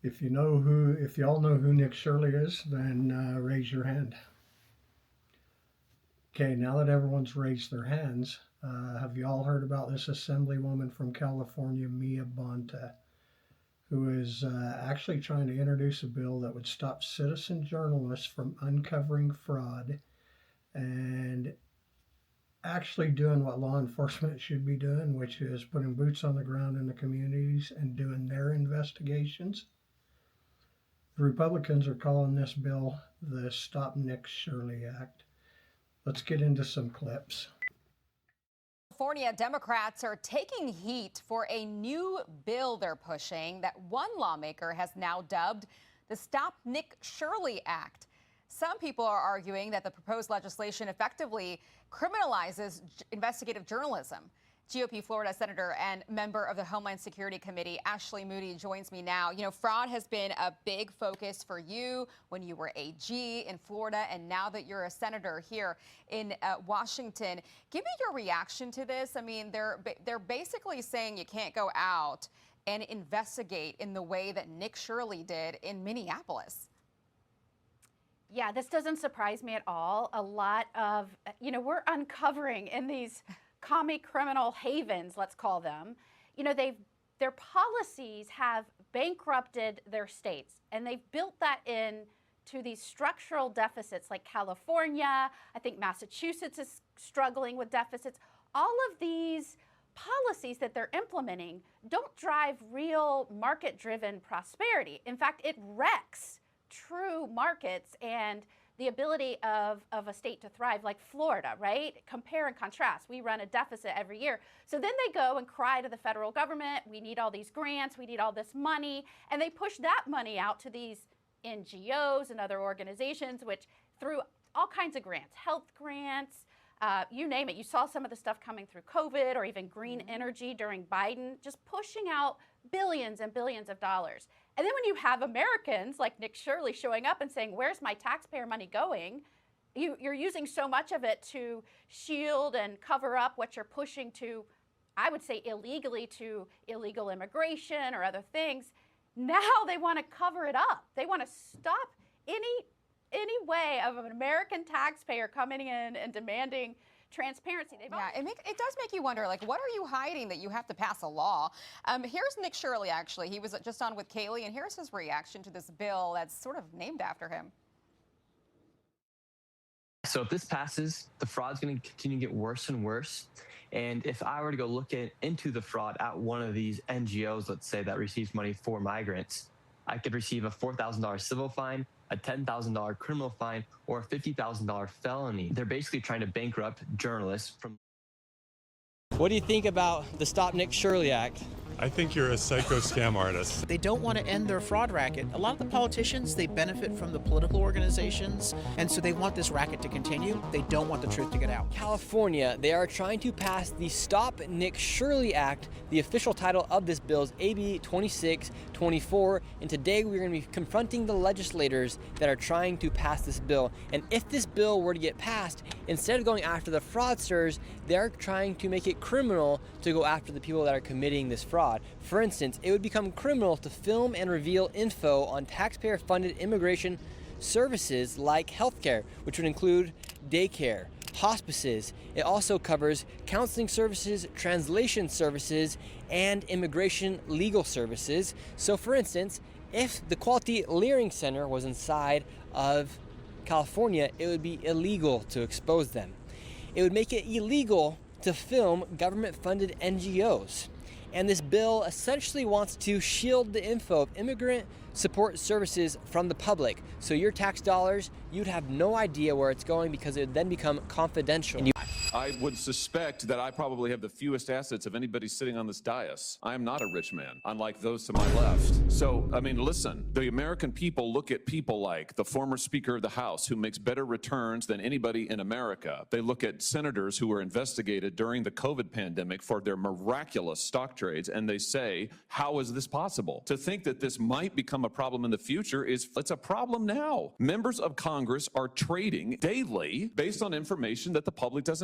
If y'all know who Nick Shirley is, then raise your hand. Okay, now that everyone's raised their hands, have you all heard about this Assemblywoman from California, Mia Bonta, who is actually trying to introduce a bill that would stop citizen journalists from uncovering fraud and actually doing what law enforcement should be doing, which is putting boots on the ground in the communities and doing their investigations? The Republicans are calling this bill the Stop Nick Shirley Act. Let's get into some clips. California Democrats are taking heat for a new bill they're pushing that one lawmaker has now dubbed the Stop Nick Shirley Act. Some people are arguing that the proposed legislation effectively criminalizes investigative journalism. GOP Florida Senator and member of the Homeland Security Committee, Ashley Moody, joins me now. You know, fraud has been a big focus for you when you were AG in Florida, and now that you're a senator here in Washington. Give me your reaction to this. I mean, they're basically saying you can't go out and investigate in the way that Nick Shirley did in Minneapolis. Yeah, this doesn't surprise me at all. A lot of, we're uncovering in these commie criminal havens, let's call them, their policies have bankrupted their states, and they've built that in to these structural deficits like California. I think Massachusetts is struggling with deficits. All of these policies that they're implementing don't drive real market-driven prosperity. In fact, it wrecks true markets and the ability of a state to thrive, like Florida, right? Compare and contrast. We run a deficit every year. So then they go and cry to the federal government, we need all these grants, we need all this money, and they push that money out to these NGOs and other organizations, which through all kinds of grants, health grants, you name it. You saw some of the stuff coming through COVID or even green energy during Biden, just pushing out billions and billions of dollars. And then when you have Americans like Nick Shirley showing up and saying, where's my taxpayer money going? You're using so much of it to shield and cover up what you're pushing to, I would say illegally, to illegal immigration or other things. Now they want to cover it up. They want to stop any way of an American taxpayer coming in and demanding transparency. Yeah, it does make you wonder, like, what are you hiding that you have to pass a law? Here's Nick Shirley, actually. He was just on with Kaylee, and here's his reaction to this bill that's sort of named after him. So if this passes, the fraud's going to continue to get worse and worse. And if I were to go look into the fraud at one of these NGOs, let's say, that receives money for migrants, I could receive a $4,000 civil fine, a $10,000 criminal fine, or a $50,000 felony. They're basically trying to bankrupt journalists from. What do you think about the Stop Nick Shirley Act? I think you're a psycho scam artist. They don't want to end their fraud racket. A lot of the politicians, they benefit from the political organizations, and so they want this racket to continue. They don't want the truth to get out. California, they are trying to pass the Stop Nick Shirley Act. The official title of this bill is AB 2624, and today we're going to be confronting the legislators that are trying to pass this bill. And if this bill were to get passed, instead of going after the fraudsters, they're trying to make it criminal to go after the people that are committing this fraud. For instance, it would become criminal to film and reveal info on taxpayer-funded immigration services like healthcare, which would include daycare, hospices. It also covers counseling services, translation services, and immigration legal services. So for instance, if the Quality Learning Center was inside of California, it would be illegal to expose them. It would make it illegal to film government-funded NGOs. And this bill essentially wants to shield the info of immigrant support services from the public. So your tax dollars, you'd have no idea where it's going because it would then become confidential. I would suspect that I probably have the fewest assets of anybody sitting on this dais. I am not a rich man, unlike those to my left. So, I mean, listen, the American people look at people like the former Speaker of the House, who makes better returns than anybody in America. They look at senators who were investigated during the COVID pandemic for their miraculous stock trades, and they say, how is this possible? To think that this might become a problem in the future it's a problem now. Members of Congress are trading daily based on information that the public doesn't